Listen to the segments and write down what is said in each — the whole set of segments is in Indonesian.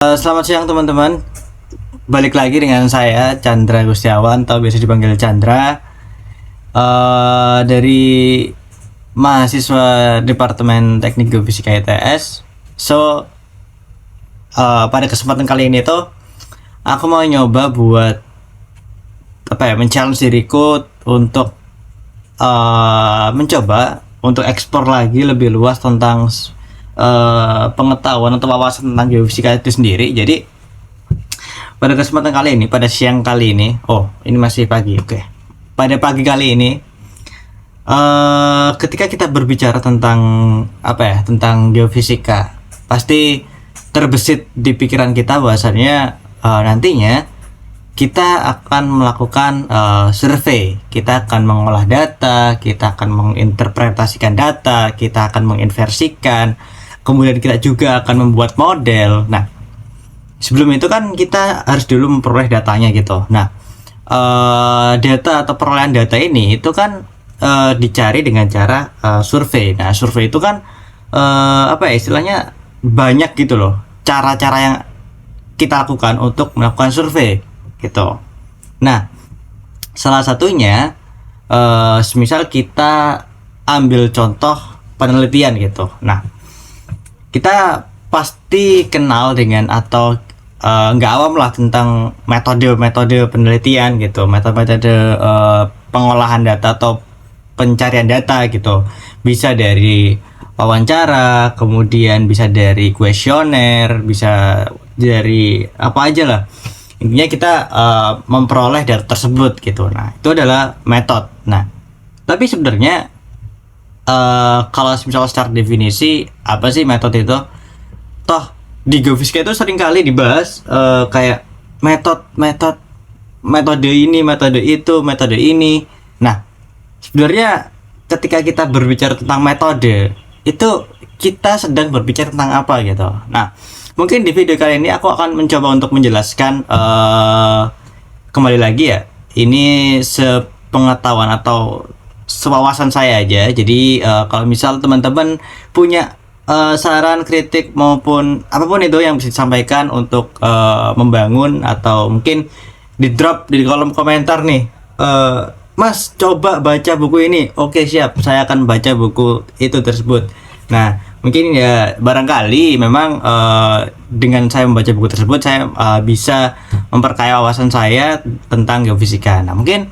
Selamat siang teman-teman. Balik lagi dengan saya Chandra Gustiawan atau biasa dipanggil Chandra, dari mahasiswa Departemen Teknik Geofisika ITS. Pada kesempatan kali ini tuh aku mau nyoba buat men-challenge diriku untuk mencoba untuk eksplor lagi lebih luas tentang pengetahuan atau wawasan tentang geofisika itu sendiri. Jadi pada kesempatan kali ini, pada siang kali ini, ini masih pagi, oke. Pada pagi kali ini, ketika kita berbicara tentang tentang geofisika, pasti terbesit di pikiran kita bahwasannya nantinya kita akan melakukan survei, kita akan mengolah data, kita akan menginterpretasikan data, kita akan menginversikan, kemudian kita juga akan membuat model. Nah, sebelum itu kan kita harus dulu memperoleh datanya gitu. Nah, data atau perolehan data ini itu kan dicari dengan cara survei. Nah, survei itu kan istilahnya banyak gitu loh. Cara-cara yang kita lakukan untuk melakukan survei gitu. Nah, salah satunya semisal kita ambil contoh penelitian gitu. Nah, kita pasti kenal dengan atau nggak awam lah tentang metode-metode penelitian gitu, metode-metode pengolahan data atau pencarian data gitu. Bisa dari wawancara, kemudian bisa dari kuesioner, bisa dari apa aja lah. Intinya kita memperoleh data tersebut gitu. Nah, itu adalah metode. Nah, tapi sebenarnya kalau misalnya secara definisi apa sih metode itu? Toh di geofisika itu sering kali dibahas kayak metode ini, metode itu, metode ini. Nah, sebenarnya ketika kita berbicara tentang metode itu kita sedang berbicara tentang apa gitu. Nah, mungkin di video kali ini aku akan mencoba untuk menjelaskan kembali lagi ya. Ini sepengetahuan atau sewawasan saya aja. Jadi kalau misal teman-teman punya saran, kritik maupun apapun itu yang bisa disampaikan untuk membangun atau mungkin di drop di kolom komentar nih. Mas, coba baca buku ini. Oke, siap. Saya akan baca buku itu tersebut. Nah, mungkin ya barangkali memang dengan saya membaca buku tersebut saya bisa memperkaya wawasan saya tentang geofisika. Nah, mungkin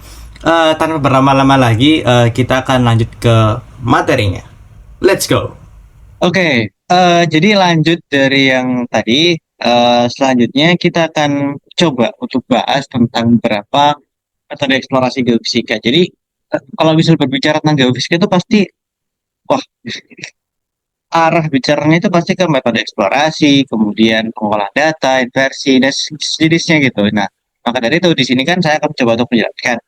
tanpa berlama-lama lagi kita akan lanjut ke materinya. Let's go. Oke, jadi lanjut dari yang tadi, selanjutnya kita akan coba untuk bahas tentang beberapa metode eksplorasi geofisika. Jadi, kalau bisa berbicara tentang geofisika itu pasti, wah, arah bicaranya itu pasti ke metode eksplorasi, kemudian pengolah data, inversi, dan sejenisnya gitu. Nah, maka dari itu di sini kan saya akan coba untuk menjelaskan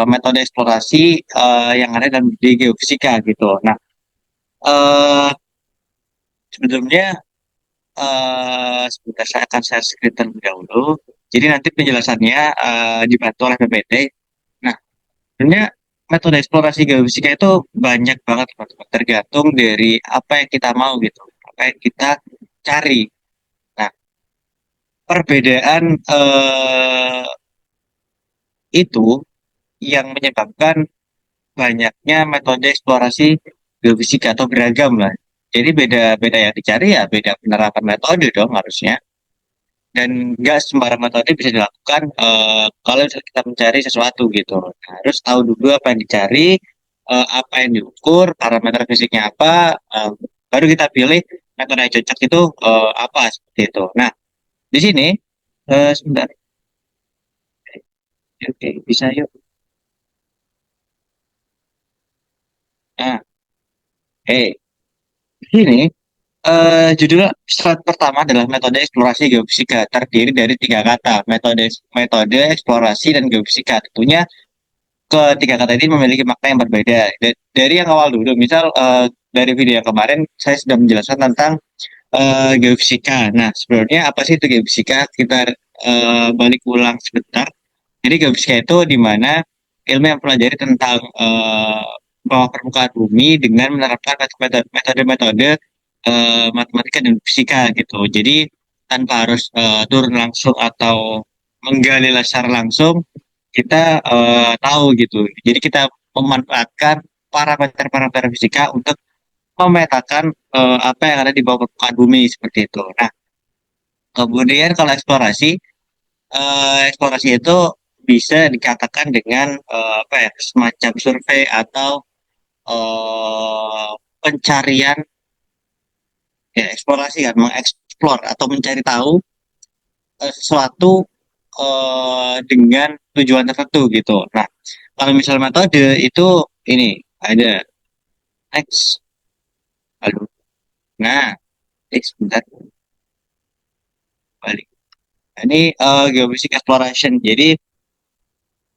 metode eksplorasi yang ada dalam di geofisika gitu. Nah, eh, sebelumnya sebentar saya akan share screen terlebih dahulu. Jadi nanti penjelasannya dibantu oleh PPT. Nah, sebenarnya metode eksplorasi geofisika itu banyak banget, teman-teman. Tergantung dari apa yang kita mau gitu, apa yang kita cari. Nah, perbedaan itu yang menyebabkan banyaknya metode eksplorasi geofisika atau beragam lah. Jadi beda-beda yang dicari ya beda penerapan metode dong harusnya. Dan nggak sembarang metode bisa dilakukan kalau kita mencari sesuatu gitu. Nah, harus tahu dulu apa yang dicari, apa yang diukur, parameter fisiknya apa, baru kita pilih metode yang cocok itu apa seperti itu. Nah, di sini sebentar, oke, bisa yuk. Nah, di sini judul slide pertama adalah metode eksplorasi geofisika terdiri dari tiga kata, metode metode eksplorasi dan geofisika. Tentunya ketiga kata ini memiliki makna yang berbeda. Dari yang awal dulu, misal dari video yang kemarin saya sudah menjelaskan tentang geofisika. Nah, sebenarnya apa sih itu geofisika? Kita balik ulang sebentar. Jadi geofisika itu di mana ilmu yang mempelajari tentang bawah permukaan bumi dengan menerapkan metode-metode matematika dan fisika gitu. Jadi tanpa harus turun langsung atau menggali secara langsung, kita tahu gitu. Jadi kita memanfaatkan parameter-parameter fisika untuk memetakan apa yang ada di bawah permukaan bumi seperti itu. Nah, kemudian kalau eksplorasi itu bisa dikatakan dengan apa ya, semacam survei atau pencarian, ya eksplorasi kan, mengeksplor atau mencari tahu sesuatu dengan tujuan tertentu gitu. Nah, kalau misal metode itu ini ada X, lalu, nah, X bentar balik. Nah, ini geobasic exploration. Jadi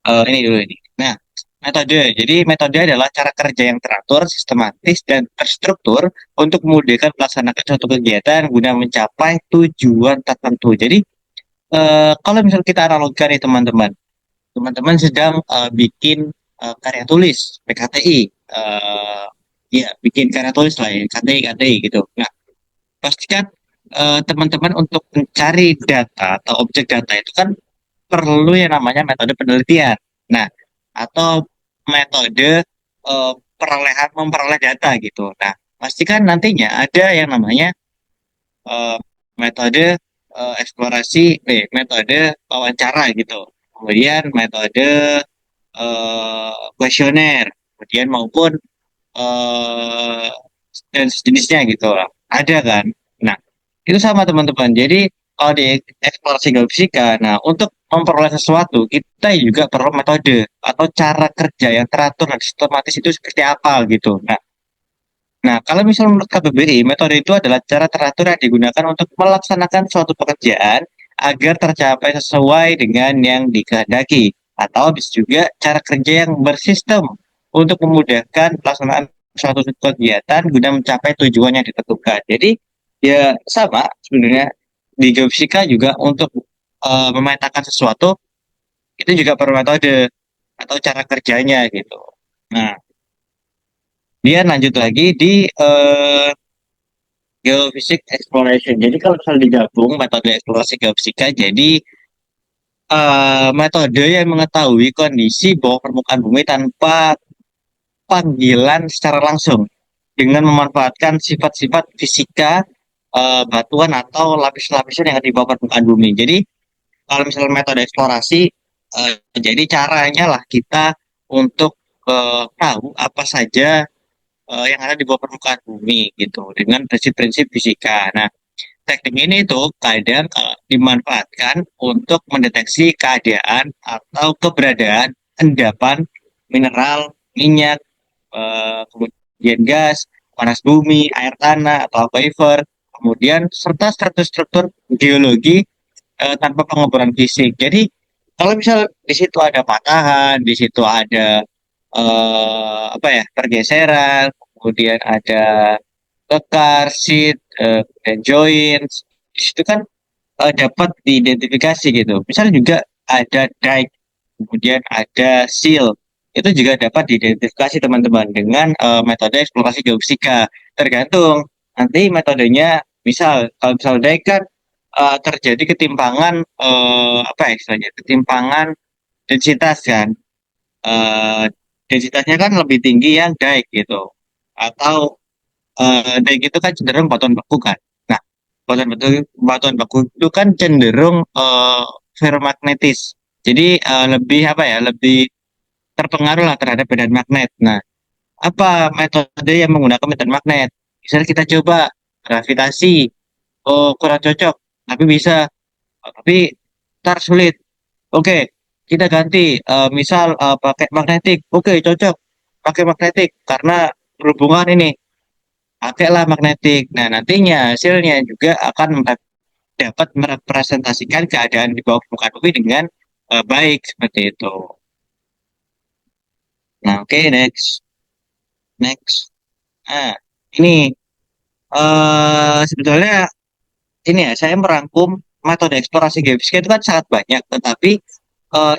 ini dulu ini. Nah, metode. Jadi metode adalah cara kerja yang teratur, sistematis, dan terstruktur untuk memudahkan pelaksanaan suatu kegiatan guna mencapai tujuan tertentu. Jadi kalau misal kita analogikan nih teman-teman, teman-teman sedang bikin karya tulis PKTI, ya bikin karya tulis lah ya, KTI gitu. Nah, pastikan teman-teman untuk mencari data atau objek data itu kan perlu yang namanya metode penelitian. Nah, atau metode memperoleh data gitu. Nah, pastikan nantinya ada yang namanya eh, metode metode wawancara gitu. Kemudian metode kuesioner, kemudian maupun eh, dan sejenisnya gitu lah. Ada kan? Nah, itu sama teman-teman. Jadi kalau di eksplorasi geofisika, nah untuk memperoleh sesuatu kita juga perlu metode atau cara kerja yang teratur dan sistematis itu seperti apa gitu. Nah, kalau misalnya menurut KBBI, metode itu adalah cara teratur yang digunakan untuk melaksanakan suatu pekerjaan agar tercapai sesuai dengan yang dikehendaki. Atau bisa juga cara kerja yang bersistem untuk memudahkan pelaksanaan suatu kegiatan guna mencapai tujuan yang ditentukan. Jadi, ya sama sebenarnya di geofisika juga untuk memetakan sesuatu itu juga perlu metode atau cara kerjanya gitu. Nah, dia lanjut lagi di geophysics exploration. Jadi kalau misalnya digabung metode eksplorasi geofisika, jadi metode yang mengetahui kondisi bawah permukaan bumi tanpa panggilan secara langsung dengan memanfaatkan sifat-sifat fisika batuan atau lapis-lapisan yang ada di bawah permukaan bumi. Jadi kalau misalnya metode eksplorasi, jadi caranya lah kita untuk tahu apa saja yang ada di bawah permukaan bumi gitu dengan prinsip-prinsip fisika. Nah, teknik ini tuh kadang dimanfaatkan untuk mendeteksi keadaan atau keberadaan endapan mineral, minyak, kemudian gas, panas bumi, air tanah atau aquifer, kemudian serta struktur-struktur geologi tanpa pengembangan fisik. Jadi kalau misal di situ ada patahan, di situ ada apa ya pergeseran, kemudian ada kekar, sheet, dan joints. Di situ kan dapat diidentifikasi gitu. Misalnya juga ada dike, kemudian ada seal. Itu juga dapat diidentifikasi teman-teman dengan metode eksplorasi geofisika. Tergantung nanti metodenya. Misal kalau misal dike kan terjadi ketimpangan apa ya istilahnya? Ketimpangan densitas kan. Eh, densitasnya kan lebih tinggi yang dike gitu. Atau dike itu kan cenderung batuan beku kan. Nah, batuan beku itu kan cenderung ferromagnetis. Jadi lebih apa ya, lebih terpengaruh lah terhadap medan magnet. Nah, apa metode yang menggunakan medan magnet? Misalnya kita coba gravitasi, oh kurang cocok, tapi bisa, tapi tar sulit. Oke, kita ganti, misal pakai magnetik. Oke, cocok, pakai magnetik karena berhubungan ini. Pakailah magnetik. Nah, nantinya hasilnya juga akan dapat merepresentasikan keadaan di bawah permukaan bumi dengan baik seperti itu. Nah, oke, next, next. Nah, ini sebetulnya ini ya saya merangkum metode eksplorasi geofisika itu kan sangat banyak, tetapi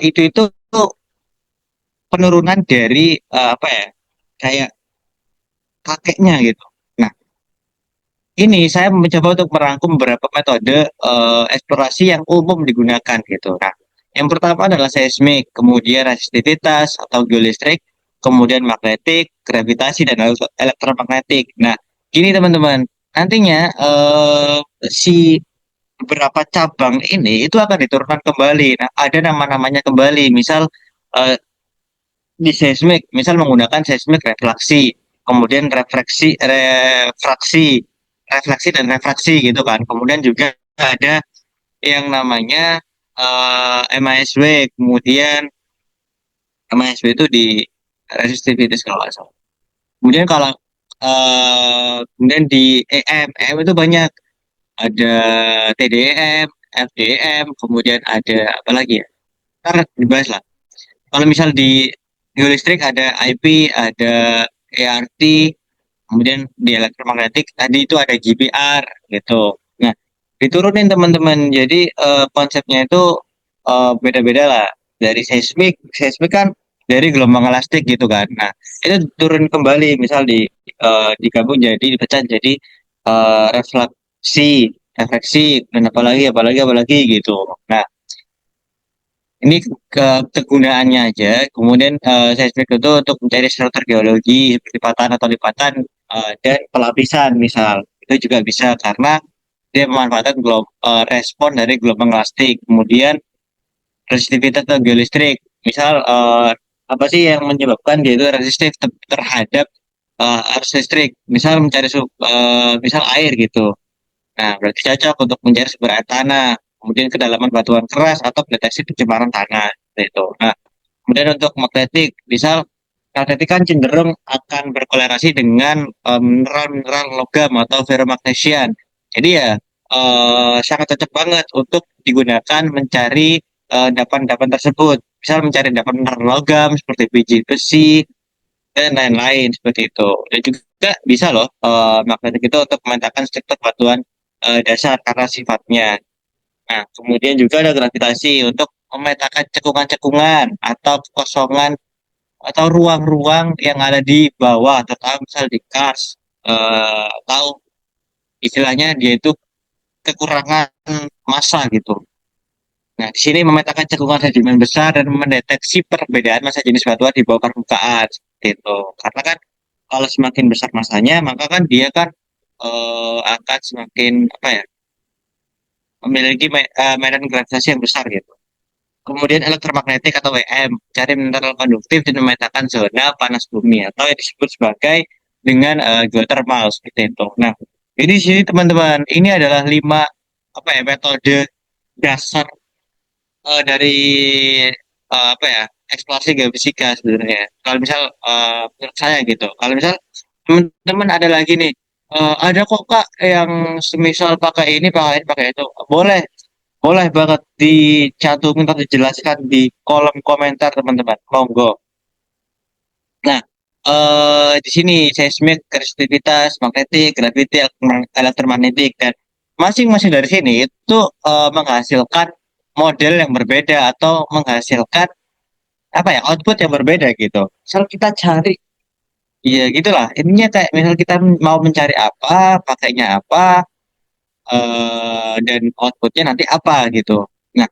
itu tuh penurunan dari apa ya kayak kakeknya gitu. Nah, ini saya mencoba untuk merangkum beberapa metode eksplorasi yang umum digunakan gitu. Nah, yang pertama adalah seismik, kemudian resistivitas atau geolistrik, kemudian magnetik, gravitasi dan elektromagnetik. Nah, gini teman-teman, nantinya si beberapa cabang ini itu akan diturunkan kembali. Nah, ada nama-namanya kembali. Misal eh, di seismik, misal menggunakan seismik refleksi, kemudian refleksi dan refraksi gitu kan. Kemudian juga ada yang namanya MASW, kemudian MASW itu di resistivitas kalau nggak salah. Kemudian kalau kemudian di EM itu banyak, ada TDEM, FDEM, kemudian ada apa lagi ya? Ntar dibahas lah. Kalau misal di geolistrik ada IP, ada ERT, kemudian di elektromagnetik tadi itu ada GPR gitu. Nah, diturunin teman-teman. Jadi konsepnya itu beda-beda lah. Dari seismik kan dari gelombang elastik gitu kan. Nah, itu turun kembali, misal digabung jadi dipecah jadi refleksi dan apalagi gitu. Nah, ini kegunaannya aja. Kemudian seismik itu untuk mencari struktur geologi seperti patahan atau lipatan dan pelapisan misal. Itu juga bisa karena dia memanfaatkan respon dari gelombang elastik. Kemudian resistivitas atau geolistrik. Misal apa sih yang menyebabkan dia itu resistif terhadap arus listrik? Misal misal air gitu. Nah, berarti cocok untuk mencari sumber air tanah, kemudian kedalaman batuan keras atau deteksi pencemaran tanah seperti itu. Nah, kemudian untuk magnetik, misal magnetik kan cenderung akan berkolerasi dengan mineral-mineral logam atau ferromagnesian. Jadi ya sangat cocok banget untuk digunakan mencari endapan-endapan tersebut. Misal mencari endapan mineral logam seperti biji besi dan lain-lain seperti itu. Dan juga bisa loh magnetik itu untuk memetakan struktur batuan dasar karena sifatnya. Nah, kemudian juga ada gravitasi untuk memetakan cekungan-cekungan atau kekosongan atau ruang-ruang yang ada di bawah, terutama misal di Kars, atau istilahnya dia itu kekurangan massa gitu. Nah, di sini memetakan cekungan sedimen besar dan mendeteksi perbedaan massa jenis batuan di bawah permukaan gitu. Karena kan kalau semakin besar massanya, maka kan dia kan akan semakin apa ya, memiliki medan gravitasi yang besar gitu. Kemudian elektromagnetik atau WM, cari mineral konduktif dan memetakan zona panas bumi atau yang disebut sebagai dengan geothermal seperti itu. Nah, ini sini teman-teman, ini adalah 5 apa ya metode dasar dari apa ya eksplorasi geofisika sebenarnya. Kalau misal menurut saya gitu. Kalau misal teman-teman ada lagi nih, ada kok kak yang semisal pakai itu, boleh boleh banget dicantumin atau dijelaskan di kolom komentar teman-teman. Monggo. Nah, di sini seismik, resistivitas, magnetik, graviti, elektromagnetik dan masing-masing dari sini itu menghasilkan model yang berbeda atau menghasilkan apa ya output yang berbeda gitu. Misal kita cari, iya gitulah. Intinya kayak misal kita mau mencari apa, pakainya apa, dan outputnya nanti apa gitu. Nah,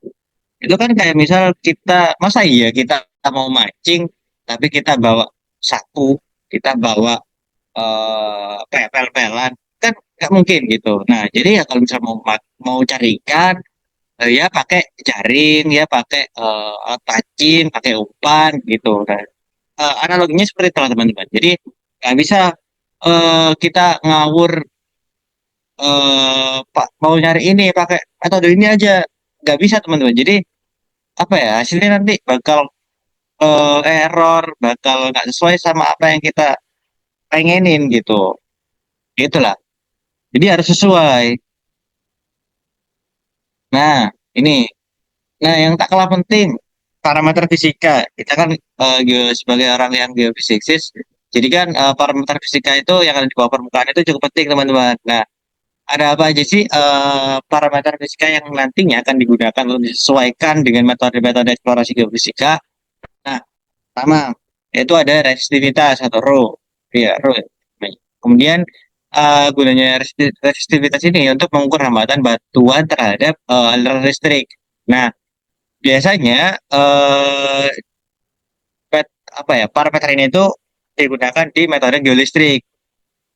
itu kan kayak misal kita, masa iya kita mau mancing, tapi kita bawa sapu, kita bawa pel-pelan, kan nggak mungkin gitu. Nah, jadi ya kalau misal mau cari ikan, ya pakai jaring, ya pakai alat pancing, pakai umpan gitu. Nah, analoginya seperti itu lah, teman-teman. Jadi nggak bisa kita ngawur pak mau nyari ini pakai metode ini aja, nggak bisa teman-teman. Jadi apa ya hasilnya nanti bakal error, bakal nggak sesuai sama apa yang kita pengenin gitu. Itulah. Jadi harus sesuai. Nah, ini. Nah, yang tak kalah penting parameter fisika. Kita kan sebagai orang yang geofisikis, jadi kan parameter fisika itu yang ada di bawah permukaan itu cukup penting, teman-teman. Nah, ada apa aja sih parameter fisika yang nantinya akan digunakan untuk disesuaikan dengan metode-metode eksplorasi geofisika? Nah, pertama, yaitu ada resistivitas atau Rho. Iya, Rho. Kemudian gunanya resistivitas ini untuk mengukur hambatan batuan terhadap aliran listrik. Nah, biasanya parameter ini itu digunakan di metode geolistrik.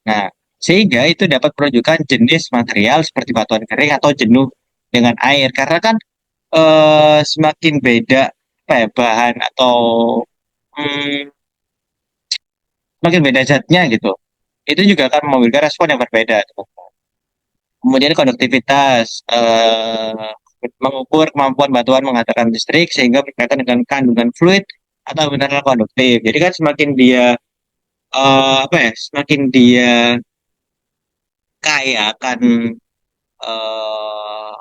Nah, sehingga itu dapat menunjukkan jenis material seperti batuan kering atau jenuh dengan air. Karena kan semakin beda bahan atau hmm, semakin beda zatnya gitu. Itu juga akan memberikan respon yang berbeda. Kemudian konduktivitas, mengukur kemampuan batuan menghantarkan listrik sehingga berkaitan dengan kandungan fluid atau mineral konduktif. Jadi kan semakin dia semakin dia kaya akan eh,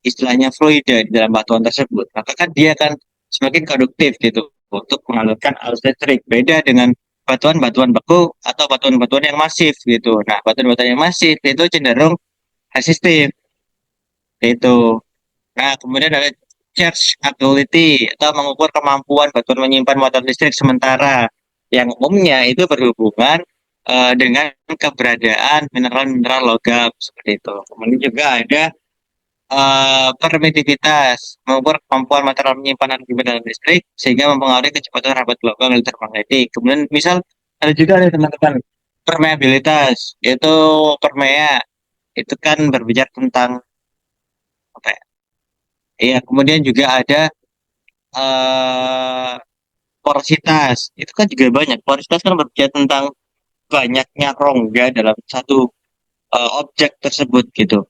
istilahnya fluida di dalam batuan tersebut, maka kan dia akan semakin konduktif gitu untuk mengalirkan arus listrik. Beda dengan batuan-batuan beku atau batuan-batuan yang masif gitu. Nah, batuan-batuan yang masif itu cenderung resistif itu. Nah, kemudian ada charge ability atau mengukur kemampuan batuan menyimpan muatan listrik sementara yang umumnya itu berhubungan dengan keberadaan mineral-mineral logam seperti itu. Kemudian juga ada permitivitas, mengukur kemampuan material menyimpan energi dalam listrik sehingga mempengaruhi kecepatan rabat gelombang elektromagnetik. Kemudian misal ada juga ada teman-teman permeabilitas, yaitu permea itu kan berbicara tentang apa ya? Iya, kemudian juga ada eh porositas. Itu kan juga banyak. Porositas kan berbicara tentang banyaknya rongga dalam satu objek tersebut gitu.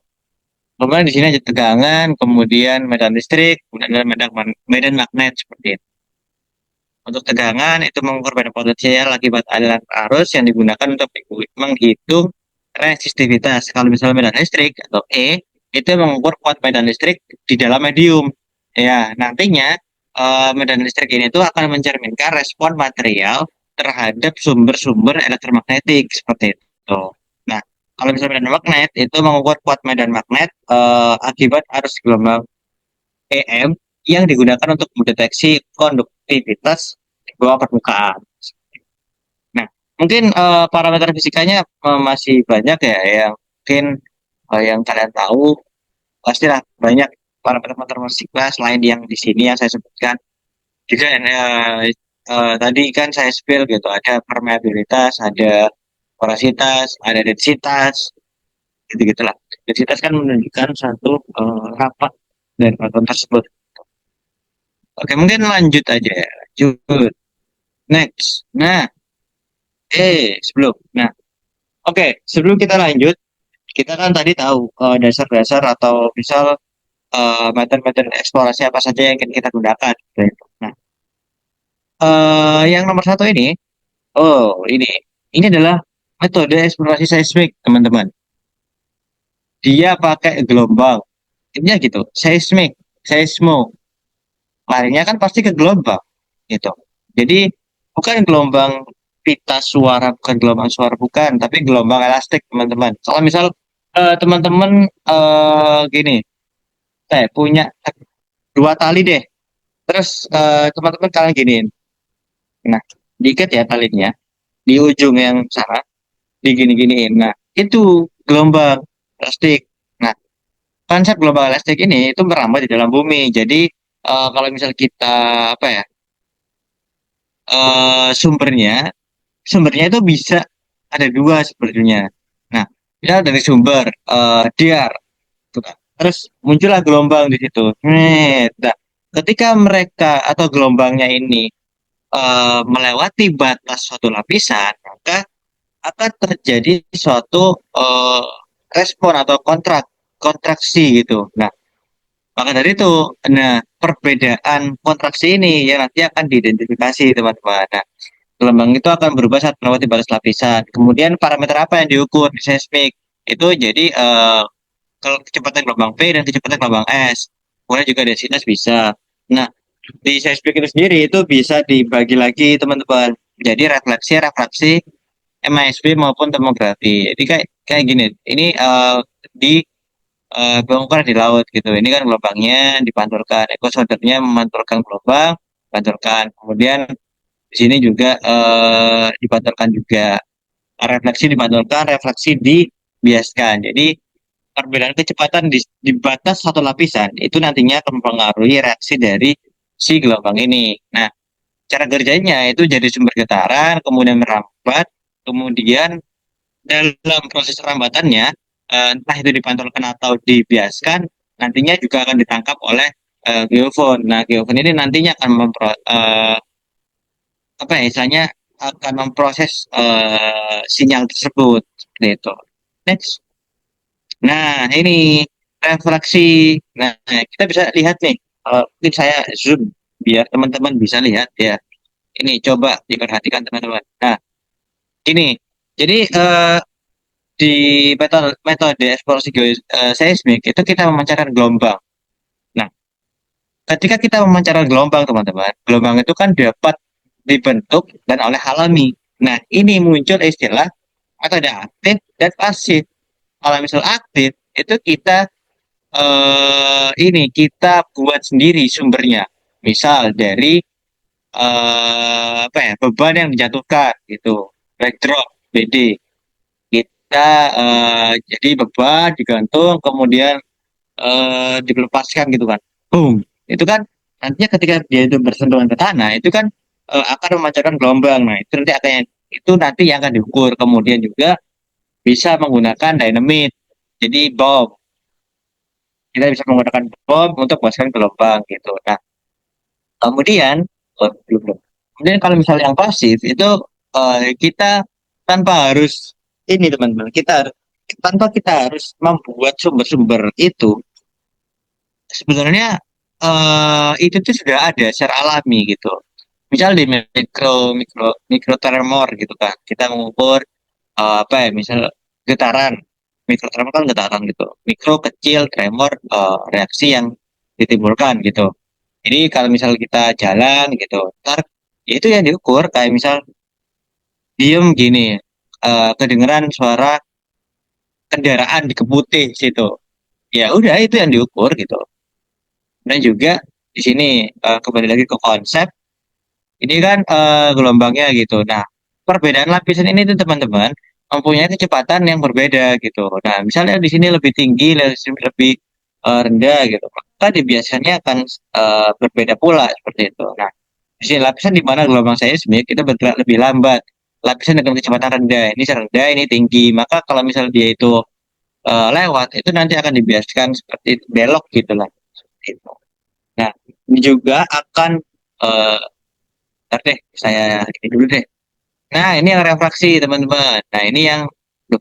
Kemudian di sini ada tegangan, kemudian medan listrik, kemudian ada medan magnet seperti itu. Untuk tegangan itu mengukur medan potensial akibat aliran arus yang digunakan untuk menghitung resistivitas. Kalau misalnya medan listrik atau E itu mengukur kuat medan listrik di dalam medium. Ya, nantinya medan listrik ini tuh akan mencerminkan respon material terhadap sumber-sumber elektromagnetik seperti itu. Nah, kalau misalnya medan magnet itu mengukur kuat medan magnet akibat arus gelombang EM yang digunakan untuk mendeteksi konduktivitas di bawah permukaan. Nah, mungkin parameter fisikanya masih banyak ya yang mungkin yang kalian tahu pastilah banyak parameter fisika selain yang di sini yang saya sebutkan. Juga tadi kan saya spill gitu ada permeabilitas, ada porositas, ada densitas, gitu gitulah. Densitas kan menunjukkan satu rapat dari batuan tersebut. Oke, mungkin lanjut aja ya. Lanjut. Next. Nah, oke, sebelum kita lanjut, kita kan tadi tahu dasar-dasar atau misal metode-metode eksplorasi apa saja yang ingin kita gunakan. Gitu. Nah, yang nomor satu ini, oh ini adalah metode eksplorasi seismik, teman-teman. Dia pakai gelombang, intinya gitu, seismik, seismo. Larinya kan pasti ke gelombang, gitu. Jadi bukan gelombang pita suara, bukan gelombang suara, bukan, tapi gelombang elastik, teman-teman. Kalau misal teman-teman gini, saya punya dua tali deh, terus teman-teman kalian giniin, nah, diikat ya talinya di ujung yang sana, digini-giniin. Nah, itu gelombang elastik. Nah, konsep gelombang elastik ini itu merambat di dalam bumi. Jadi kalau misal kita apa ya sumbernya sumbernya itu bisa ada dua sebenarnya. Nah, misal dari sumber diar, gitu kan. Terus muncullah gelombang di situ. Nah, ketika mereka atau gelombangnya ini melewati batas suatu lapisan, maka akan terjadi suatu respon atau kontraksi gitu. Nah, maka dari itu, nah perbedaan kontraksi ini yang nanti akan diidentifikasi teman-teman. Nah, gelombang itu akan berubah saat melewati batas lapisan. Kemudian parameter apa yang diukur di seismik? Itu jadi kalau kecepatan gelombang P dan kecepatan gelombang S. Kemudian juga densitas bisa. Nah, di seismik itu sendiri itu bisa dibagi lagi teman-teman. Jadi refleksi, refraksi, MASB maupun tomografi. Jadi kayak kayak gini. Ini di bongkar di laut gitu. Ini kan gelombangnya dipantulkan, echo sounder-nya memantulkan gelombang, pantulkan. Kemudian di sini juga dipantulkan juga. refleksi dipantulkan, refleksi dibiaskan. Jadi perbedaan kecepatan di batas satu lapisan itu nantinya akan mempengaruhi reaksi dari si gelombang ini. Nah, cara kerjanya itu jadi sumber getaran, kemudian merambat, kemudian dalam proses rambatannya, entah itu dipantulkan atau dibiaskan, nantinya juga akan ditangkap oleh geofon. Nah, geofon ini nantinya akan apa ya, istilahnya akan memproses sinyal tersebut seperti itu. Next. Nah, ini refleksi. Nah, kita bisa lihat nih. Mungkin saya zoom biar teman-teman bisa lihat ya. Ini coba diperhatikan teman-teman. Nah, ini. Jadi di metode eksplorasi geoseismik itu kita memancarkan gelombang. Nah, ketika kita memancarkan gelombang, teman-teman, gelombang itu kan dapat dibentuk dan oleh alami. Nah, ini muncul istilah metode aktif dan pasif. Kalau misal aktif, itu kita ini kita buat sendiri sumbernya. Misal dari apa ya, beban yang dijatuhkan gitu, backdrop BD. Kita jadi beban digantung, kemudian dilepaskan gitu kan. Boom. Itu kan nantinya ketika dia itu bersentuhan ke tanah, itu kan akan memancarkan gelombang. Nah, itu nanti yang akan diukur. Kemudian juga bisa menggunakan dynamit. Jadi bom. Kita bisa menggunakan bom untuk memasukkan gelombang gitu. Nah, kemudian belum belum. Kemudian kalau misalnya yang pasif itu kita tanpa harus ini teman-teman, tanpa kita harus membuat sumber-sumber itu, sebenarnya itu tuh sudah ada secara alami gitu. Misal di mikro tremor gitu kan, kita mengukur apa ya, misal getaran, mikro tremor kan getaran gitu, mikro kecil tremor, reaksi yang ditimbulkan gitu. Jadi kalau misal kita jalan gitu, ntar ya itu yang diukur kayak misal diem gini, kedengeran suara kendaraan dikeputih situ. Ya udah itu yang diukur gitu. Dan juga di sini kembali lagi ke konsep, ini kan gelombangnya gitu. Nah, perbedaan lapisan ini tuh teman-teman mempunyai kecepatan yang berbeda gitu. Nah, misalnya di sini lebih tinggi, lebih rendah gitu. Maka di biasanya akan berbeda pula seperti itu. Nah, di sini lapisan di mana gelombang seismik itu bergerak lebih lambat. Lapisan dengan kecepatan rendah, ini rendah, ini tinggi. Maka kalau misalnya dia itu lewat, itu nanti akan dibiaskan seperti itu, belok gitu lah. Seperti itu. Nah, ini juga akan eh ntar deh, saya ini dulu deh. Nah, ini yang refraksi, teman-teman. Nah, ini yang, duh,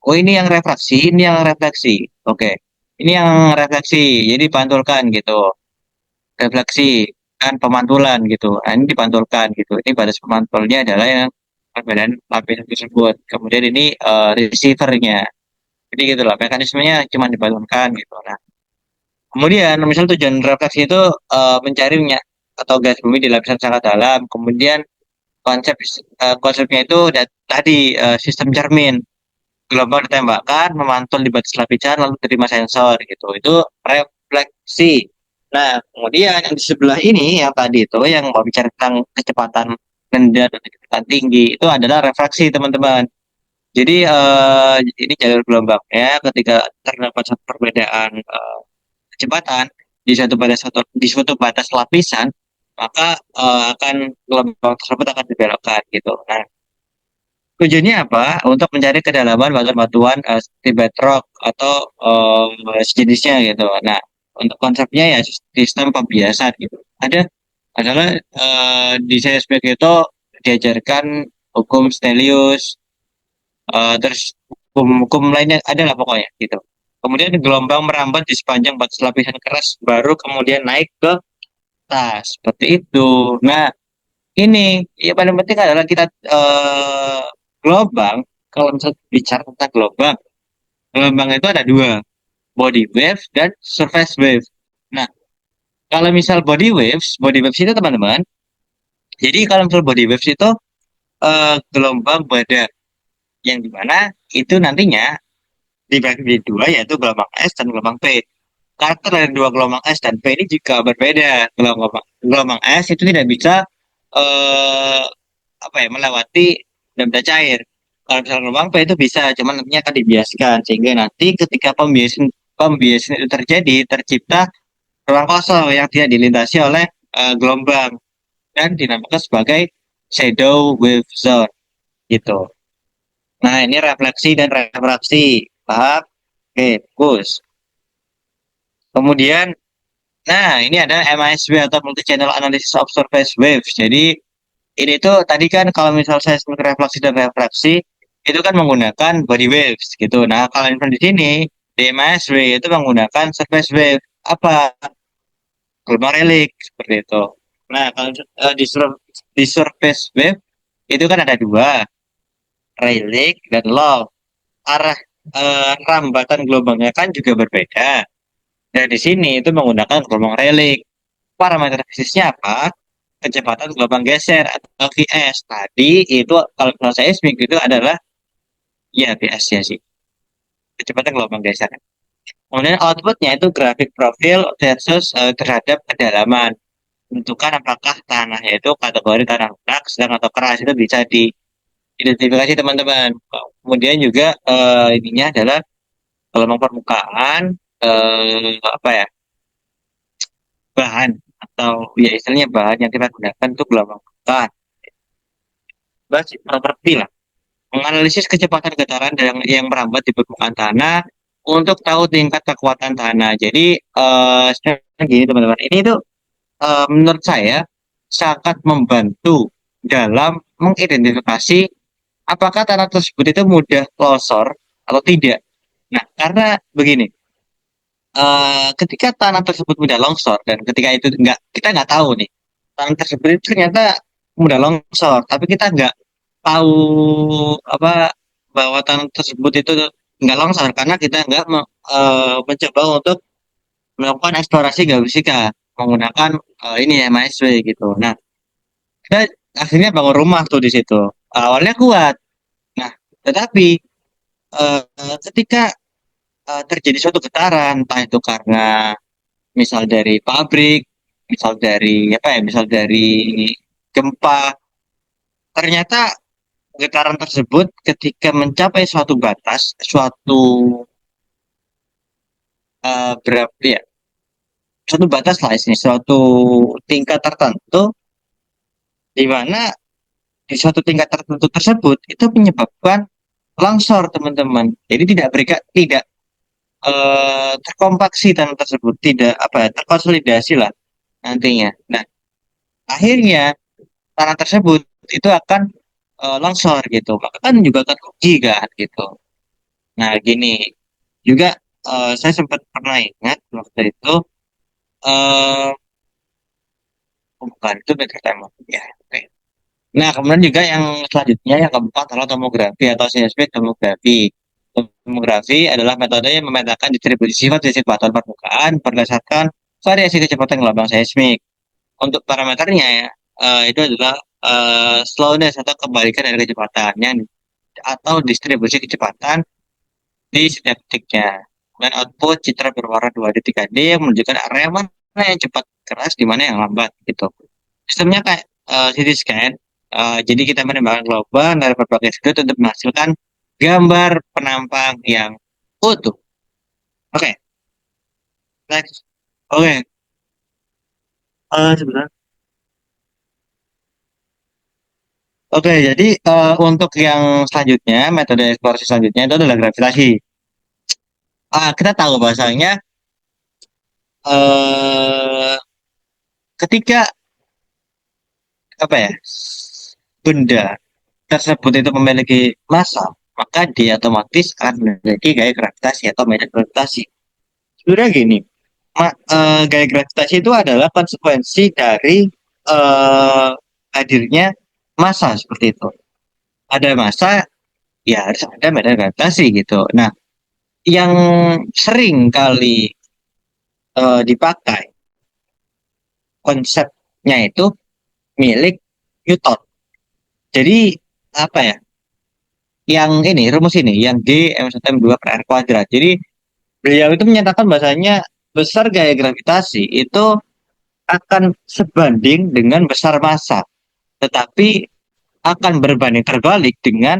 oh ini yang refraksi, ini yang refleksi. Oke, ini yang refleksi, jadi pantulkan gitu. Refleksi, kan pemantulan gitu. Nah, ini dipantulkan gitu. Ini batas pemantulnya adalah yang perbedaan lapisan tersebut. Kemudian ini receivernya. Jadi gitu lah, mekanismenya cuma dipantulkan gitu. Nah, kemudian, misal tujuan refleksi itu mencari minyak atau gas bumi di lapisan sangat dalam. Kemudian konsepnya itu tadi sistem cermin, gelombang ditembakkan memantul di batas lapisan lalu terima sensor gitu, itu refleksi. Nah, kemudian yang di sebelah ini yang tadi itu yang mau bicara tentang kecepatan rendah dan kecepatan tinggi itu adalah refraksi teman-teman. Jadi ini jalur gelombangnya ketika terdapat satu perbedaan kecepatan di suatu batas lapisan, maka akan gelombang tersebut akan dibelokkan gitu. Nah, tujuannya apa? Untuk mencari kedalaman batuan-batuan seperti bedrock atau sejenisnya gitu. Nah, untuk konsepnya ya sistem pembiasan gitu. Adalah di seismik itu diajarkan hukum Stelius, terus hukum lainnya ada lah pokoknya gitu. Kemudian gelombang merambat di sepanjang batas lapisan keras, baru kemudian naik ke atas seperti itu. Nah, ini yang paling penting adalah kita gelombang. Kalau misalnya bicara tentang gelombang, gelombang itu ada dua, body wave dan surface wave. Nah, kalau misal body waves itu teman-teman, jadi kalau misal body waves itu gelombang badan yang dimana itu nantinya dibagi menjadi dua, yaitu gelombang S dan gelombang P. Karakter dari dua gelombang S dan P ini juga berbeda. Gelombang S itu tidak bisa apa ya, melewati benda cair. Kalau misalnya gelombang P itu bisa, cuman nantinya akan dibiaskan sehingga nanti ketika pembiasan itu terjadi, tercipta ruang kosong yang tidak dilintasi oleh gelombang dan dinamakan sebagai shadow wave zone gitu. Nah, ini refleksi dan refraksi. Paham? Oke, fokus. Kemudian, nah ini ada MISW atau Multi Channel Analysis of Surface Waves. Jadi, ini tuh tadi kan kalau misal seismik refleksi dan refraksi itu kan menggunakan body waves gitu. Nah, kalau yang di sini di MISW itu menggunakan surface wave apa? Gelombang relik seperti itu. Nah, kalau di surface wave itu kan ada dua, Rayleigh dan Low. Arah rambatan gelombangnya kan juga berbeda. Dan di sini itu menggunakan gelombang Rayleigh. Parameter fisiknya apa? Kecepatan gelombang geser atau VS. Tadi itu kalau seismik itu adalah ya VS ya sih. Kecepatan gelombang geser. Kemudian outputnya itu grafik profil versus terhadap kedalaman. Menentukan apakah tanahnya itu kategori tanah lunak, sedang atau keras itu bisa diidentifikasi teman-teman. Kemudian juga ininya adalah gelombang permukaan apa ya, bahan atau ya istilahnya bahan yang kita gunakan untuk gelombang permukaan. Bahas properti lah. Menganalisis kecepatan getaran yang merambat di permukaan tanah untuk tahu tingkat kekuatan tanah. Jadi sebenarnya gini teman-teman, ini tuh menurut saya sangat membantu dalam mengidentifikasi apakah tanah tersebut itu mudah longsor atau tidak. Nah, karena begini, ketika tanah tersebut mudah longsor dan ketika itu kita nggak tahu nih tanah tersebut itu ternyata mudah longsor, tapi kita nggak tahu apa bahwa tanah tersebut itu nggak longsor karena kita nggak mencoba untuk melakukan eksplorasi geofisika menggunakan ini ya MSW gitu. Nah, kita akhirnya bangun rumah tuh di situ. Awalnya kuat. Nah, tetapi ketika terjadi suatu getaran, entah itu karena misal dari pabrik, misal dari apa ya, misal dari gempa, ternyata getaran tersebut ketika mencapai suatu batas, suatu berapa ya, suatu batas lah ini, suatu tingkat tertentu, di mana di suatu tingkat tertentu tersebut itu menyebabkan longsor teman-teman. Jadi tidak terkompaksi tanah tersebut, tidak apa ya, terkonsolidasi lah nantinya. Nah, akhirnya tanah tersebut itu akan longsor gitu. Maka kan juga akan rugi kan gitu. Nah, gini juga saya sempat pernah ingat waktu itu eh bukan itu beda tema ya. Oke. Nah, kemudian juga yang selanjutnya yang keempat adalah tomografi atau seismik tomografi. Tomografi adalah metode yang memetakan distribusi sifat sifat batuan permukaan berdasarkan variasi kecepatan gelombang seismik. Untuk parameternya ya, itu adalah slowness atau kebalikan dari kecepatan atau distribusi kecepatan di setiap detiknya. Dan output citra berwarna 2D 3D yang menunjukkan area mana yang cepat keras di mana yang lambat gitu. Sistemnya kayak CT scan. Jadi kita menembakkan gelombang dari berbagai sudut untuk menghasilkan gambar penampang yang utuh. Oke, next. Oke, sebentar. Oke, jadi untuk yang selanjutnya, metode eksplorasi selanjutnya itu adalah gravitasi. Kita tahu bahasanya eh ketika apa ya benda tersebut itu memiliki massa, maka dia otomatis akan memiliki gaya gravitasi atau medan gravitasi. Sebenarnya gini, gaya gravitasi itu adalah konsekuensi dari eh, hadirnya massa seperti itu. Ada massa, ya harus ada medan gravitasi gitu. Nah, yang sering kali dipakai konsepnya itu milik Newton. Jadi apa ya? Yang ini rumus ini, yang G M1 M2 per R kuadrat. Jadi beliau itu menyatakan bahasanya besar gaya gravitasi itu akan sebanding dengan besar massa, tetapi akan berbanding terbalik dengan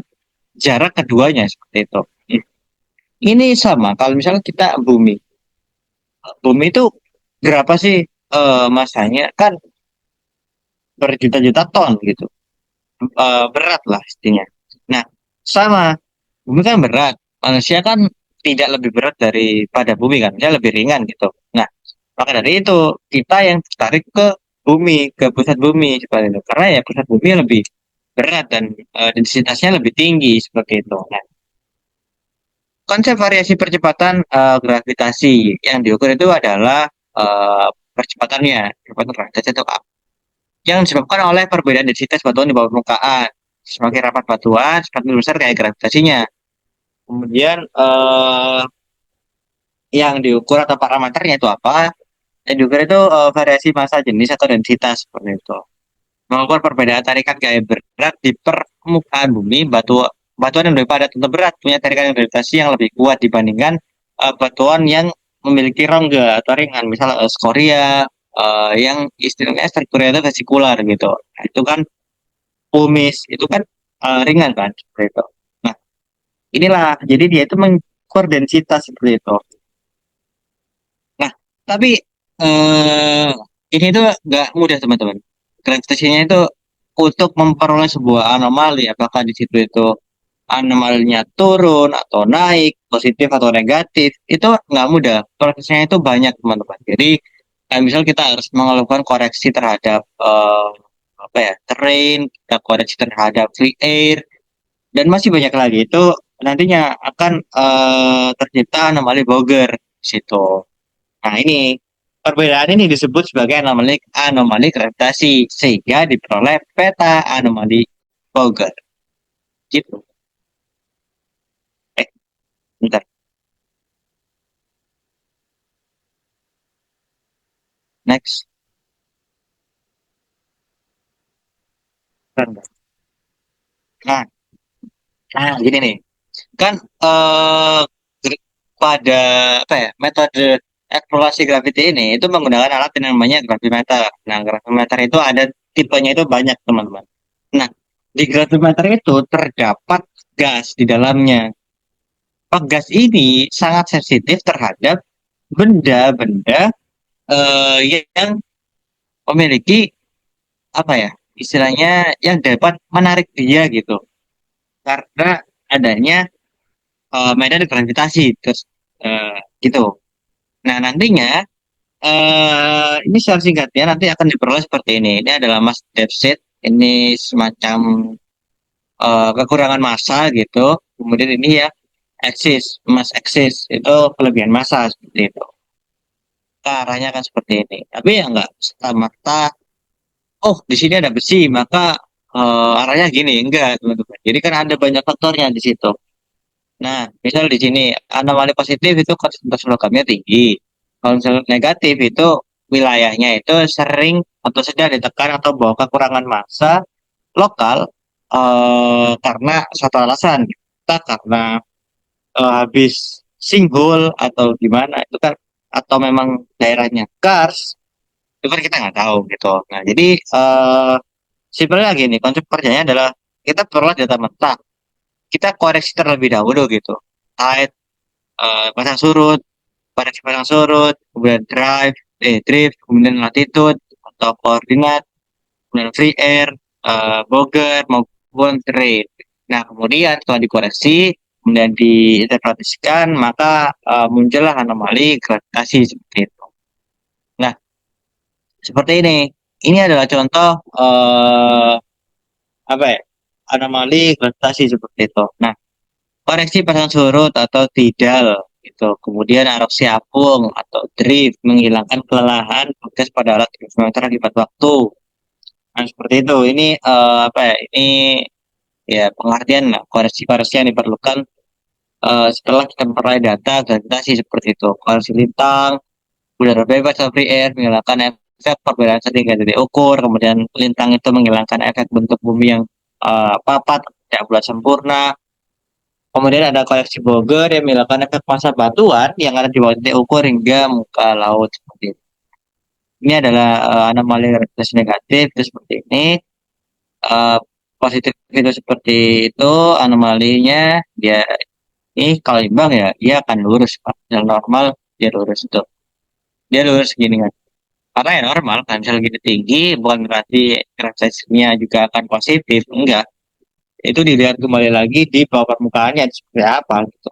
jarak keduanya seperti itu. Ini sama kalau misalnya kita bumi, bumi itu berapa sih masanya kan berjuta-juta ton gitu. Berat lah istilahnya. Nah, sama bumi kan berat, manusia kan tidak lebih berat daripada bumi kan, dia lebih ringan gitu. Nah, maka dari itu kita yang tertarik ke bumi, ke pusat bumi seperti itu, karena ya pusat bumi lebih berat dan densitasnya lebih tinggi seperti itu. Nah, konsep variasi percepatan gravitasi yang diukur itu adalah percepatannya, percepatan gravitasi itu apa? Yang disebabkan oleh perbedaan densitas batuan di bawah permukaan. Semakin rapat batuan, semakin besar kayak gravitasinya. Kemudian yang diukur atau parameternya itu apa? Yang diukur itu variasi massa jenis atau densitas seperti itu. Mengukur perbedaan tarikan gaya berat di permukaan bumi, batuan yang lebih padat atau berat punya tarikan gravitasi yang lebih kuat dibandingkan batuan yang memiliki rongga atau ringan, misalnya skoria yang istilahnya strukturnya itu vesikular gitu. Nah, itu kan kumis, itu kan ringan kan seperti itu. Nah, inilah jadi dia itu mengukur densitas seperti itu. Nah, tapi eh ini tuh nggak mudah teman-teman. Gravitasinya itu untuk memperoleh sebuah anomali, apakah di situ itu anomalinya turun atau naik, positif atau negatif, itu nggak mudah. Prosesnya itu banyak teman-teman. Jadi misal kita harus melakukan koreksi terhadap apa ya, terrain, kita koreksi terhadap free air, dan masih banyak lagi. Itu nantinya akan tercipta anomali Boger di situ. Nah, ini perbedaan ini disebut sebagai anomali gravitasi sehingga diperoleh peta anomali Boger. Gitu. Eh, bentar. Next. Bentar. Nah, gini nih. Kan pada apa ya, metode eksplorasi graviti ini itu menggunakan alat yang namanya gravimeter. Nah, gravimeter itu ada tipenya itu banyak, teman-teman. Nah, di gravimeter itu terdapat gas di dalamnya. Gas ini sangat sensitif terhadap benda-benda yang memiliki apa ya istilahnya yang dapat menarik dia gitu karena adanya medan gravitasi terus gitu. Nah, nantinya ini secara singkatnya nanti akan diperoleh seperti ini. Ini adalah mass deficit. Ini semacam kekurangan massa gitu. Kemudian ini ya eksis, mass eksis itu kelebihan massa seperti itu. Ke arahnya kan seperti ini. Tapi ya enggak serta-merta, oh di sini ada besi, maka arahnya gini. Enggak, teman-teman. Jadi kan ada banyak faktornya di situ. Nah, misal di sini anomali positif itu konsentrasi logamnya tinggi. Kalau misalnya negatif itu wilayahnya itu sering atau sedang ditekan atau bawa kekurangan massa lokal karena satu alasan kita karena habis sinkhole atau gimana itu kan atau memang daerahnya kars itu kan kita nggak tahu gitu. Nah, jadi simpelnya gini, konsep kerjanya adalah kita perlu data mentah, kita koreksi terlebih dahulu gitu. Height, pasang surut, koreksi pasang surut, kemudian drift, kemudian latitude atau koordinat, kemudian free air, boger maupun terrain. Nah, kemudian setelah dikoreksi, kemudian diinterpretasikan, maka muncullah anomali gravitasi seperti itu. Nah, seperti ini. Ini adalah contoh apa ya? Anomali gravitasi seperti itu. Nah, koreksi pasang surut atau tidal gitu. Kemudian aroksi apung atau drift menghilangkan kelelahan bekas pada alat gravimeter akibat waktu. Nah, seperti itu. Ini apa ya? Ini ya pengertian lah, koreksi-koreksi yang diperlukan setelah kita memperoleh data gravitasi seperti itu. Koreksi lintang, udara bebas atau free air menghilangkan efek perbedaan sehingga tidak diukur. Kemudian lintang itu menghilangkan efek bentuk bumi yang papat, tidak bulat sempurna. Kemudian ada koleksi Bogor yang menghilangkan efek massa batuan yang ada di bawah titik ukur hingga muka laut seperti itu. Ini adalah anomali gravitasi negatif itu seperti ini. positif itu seperti itu anomalinya, dia ini kalau imbang ya dia akan lurus, Pak. Yang normal dia lurus itu, dia lurus gini kan, karena ya normal kan, misal gitu tinggi bukan berarti relaksasinya juga akan positif, enggak. Itu dilihat kembali lagi di bawah permukaannya seperti apa gitu.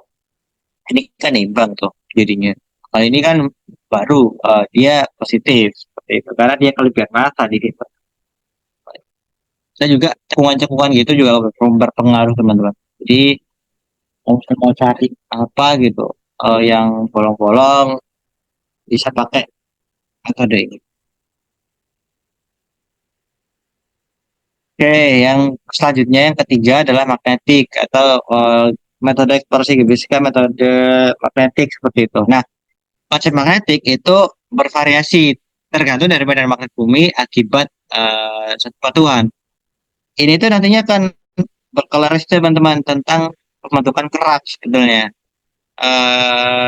Ini kan imbang tuh jadinya. Kalau ini kan baru, dia positif seperti itu karena dia kelebihan massa di situ. Saya juga cekungan-cekungan gitu juga berpengaruh teman-teman. Jadi mau cari apa gitu, yang bolong-bolong bisa pakai metode ini. Oke, yang selanjutnya yang ketiga adalah magnetik atau metode eksplorasi geofisika, metode magnetik seperti itu. Nah, konsep magnetik itu bervariasi tergantung dari medan magnet bumi akibat suatu batuan. Ini tuh nantinya akan berkolaborasi teman-teman tentang pembentukan kerak sebetulnya.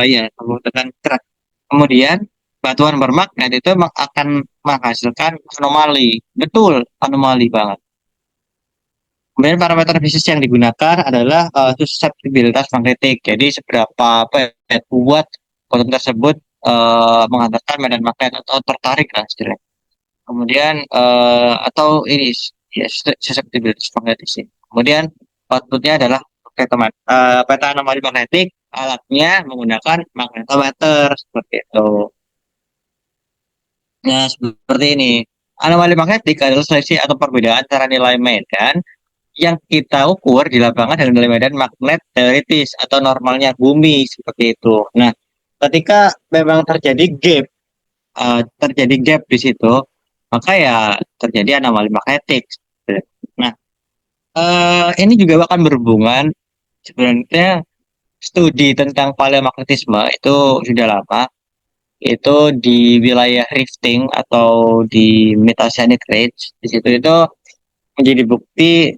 Ya, pembentukan kerak. Kemudian batuan bermagnet itu akan menghasilkan anomali. Betul, anomali banget. Kemudian parameter fisik yang digunakan adalah susceptibilitas magnetik. Jadi seberapa apa ya, kuat batuan tersebut menghantarkan medan magnet atau tertarik lah istilahnya. Kemudian atau ini ya, susceptibilitas magnetik sih. Kemudian outputnya adalah peta anomali magnetik. Alatnya menggunakan magnetometer seperti itu. Nah, seperti ini. Anomali magnetik adalah selisih atau perbedaan antara nilai medan yang kita ukur di lapangan dengan nilai medan magnet teoritis atau normalnya bumi seperti itu. Nah, ketika memang terjadi gap di situ, maka ya terjadi anomali magnetik. Nah, ini juga akan berhubungan sebenarnya studi tentang paleomagnetisme itu sudah lama. Itu di wilayah rifting atau di Mid Oceanic Ridge. Di situ itu menjadi bukti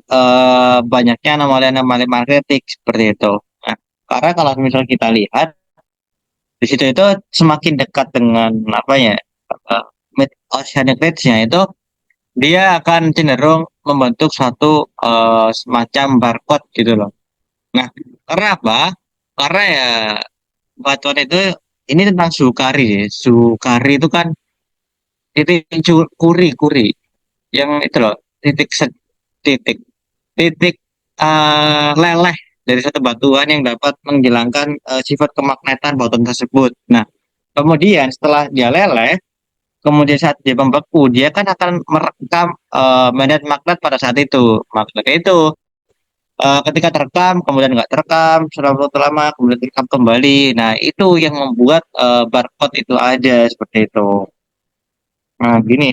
banyaknya anomali-anomali magnetik seperti itu. Nah, karena kalau misal kita lihat di situ itu semakin dekat dengan apa ya, uh, Mid Oceanic Ridge-nya itu dia akan cenderung membentuk suatu semacam barcode gitu loh. Nah, karena apa? Karena ya batuan itu ini tentang suhu kari ya. Suhu kari itu kan titik kuri yang itu loh, titik titik titik leleh dari satu batuan yang dapat menghilangkan sifat kemagnetan batuan tersebut. Nah, kemudian setelah dia leleh, kemudian saat dia membeku, dia kan akan merekam medan magnet pada saat itu. Magnet itu ketika terekam, kemudian nggak terekam, selama waktu lama, kemudian terekam kembali. Nah, itu yang membuat barcode itu ada seperti itu. Nah, gini,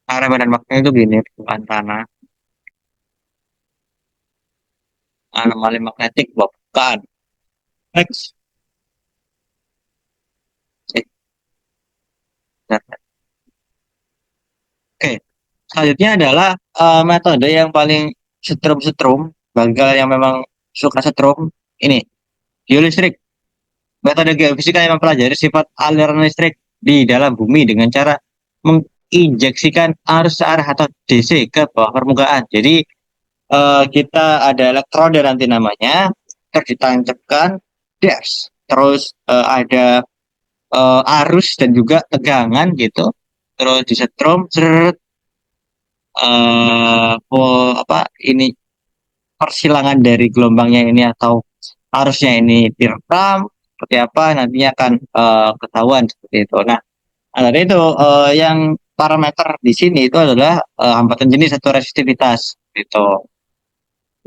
arah medan magnet itu gini, bukan tanah. Anomali magnetik bukan. Next. Eh, bentar. Oke, selanjutnya adalah metode yang paling setrum-setrum bagi kalian yang memang suka setrum. Ini geolistrik. Metode geofisika yang mempelajari sifat aliran listrik di dalam bumi dengan cara menginjeksikan arus searah atau DC ke bawah permukaan. Jadi kita ada elektroda nanti namanya, terus ditancapkan gas, terus ada arus dan juga tegangan gitu, terus disetrum, apa ini persilangan dari gelombangnya ini atau arusnya ini direkam seperti apa nantinya akan ketahuan seperti itu. Nah, ada itu yang parameter di sini itu adalah hambatan jenis atau resistivitas itu.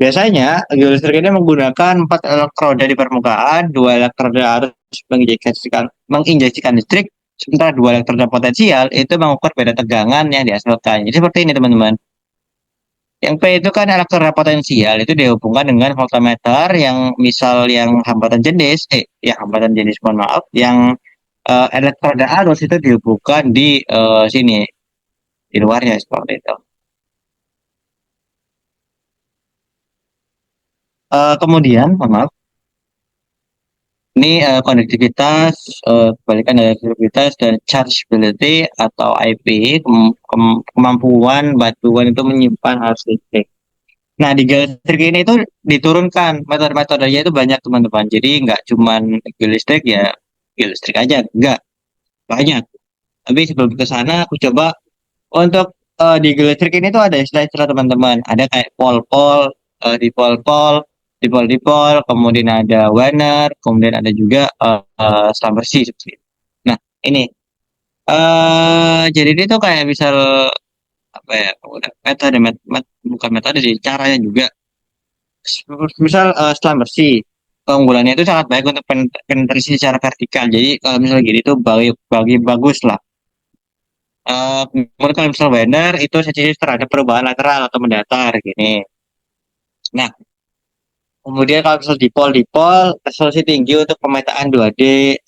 Biasanya geolistrik ini menggunakan 4 elektroda di permukaan, 2 elektroda harus menginjeksikan listrik, sementara 2 elektroda potensial itu mengukur beda tegangan yang dihasilkan. Jadi seperti ini teman-teman. Yang P itu kan elektroda potensial itu dihubungkan dengan voltmeter yang misal yang hambatan jenis mohon maaf, yang elektroda arus itu dihubungkan di sini di luarnya seperti itu. Kemudian mohon maaf, ini konduktivitas, kebalikan dari konduktivitas dan chargeability atau IP, kemampuan batuan itu menyimpan arus listrik. Nah, di geolistrik ini itu diturunkan metode-metodenya itu banyak teman-teman. Jadi nggak cuman geolistrik ya geolistrik aja, nggak banyak. Tapi sebelum ke sana aku coba untuk di geolistrik ini tuh ada istilah-istilah teman-teman. Ada kayak pol-pol, dipol-pol, dipol-dipol, kemudian ada Wener, kemudian ada juga Schlumberger seperti itu. Nah, ini jadi ini tuh kayak misal apa ya? Metode bukan metode sih, caranya juga. Misal Schlumberger keunggulannya itu sangat baik untuk penetrasi secara vertikal. Jadi kalau misalnya gini tuh bagi bagus lah. Kemudian kalau misalnya Wener itu sensitif terhadap perubahan lateral atau mendatar gini. Nah, kemudian kalau misalnya dipol resolusi tinggi untuk pemetaan 2D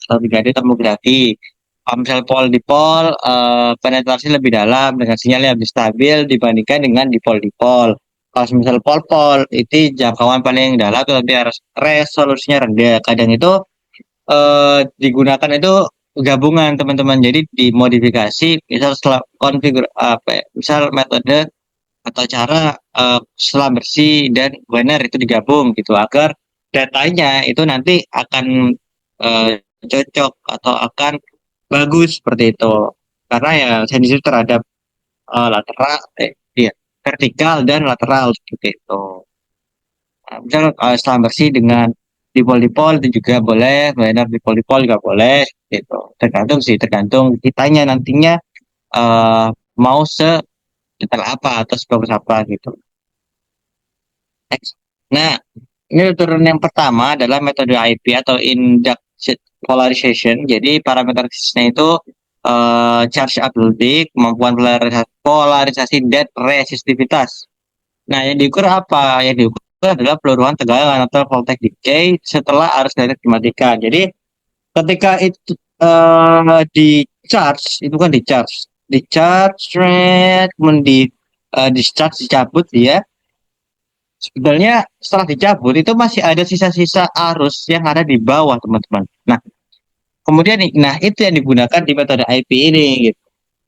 atau 3D tomografi. Kalau misalnya dipol penetrasi lebih dalam dengan sinyal yang lebih stabil dibandingkan dengan dipol. Kalau misal pol itu jangkauan paling dalam tapi harus resolusinya rendah. Kadang itu digunakan itu gabungan teman-teman. Jadi dimodifikasi misal setelah konfigur apa ya, misal metode atau cara selam bersih dan wener itu digabung gitu agar datanya itu nanti akan cocok atau akan bagus seperti itu. Karena ya sensitif terhadap lateral, iya, vertikal dan lateral seperti itu. Nah, misal selam bersih dengan dipol itu juga boleh, wener dipol juga boleh gitu. Tergantung sih, tergantung kitanya nantinya eh, mau detail apa atau sebagus apa gitu. Next. Nah, ini turun yang pertama adalah metode IP atau inducted polarization. Jadi parameter fisiknya itu charge ability, kemampuan polarisasi dan resistivitas. Nah, yang diukur apa? Yang diukur adalah peluruhan tegangan atau voltage decay setelah arus listrik dimatikan. Jadi ketika itu di charge itu kan di charge kemudian discharge dicabut ya. Sebenarnya setelah dicabut itu masih ada sisa-sisa arus yang ada di bawah teman-teman. Nah, kemudian nah itu yang digunakan di metode IP ini gitu.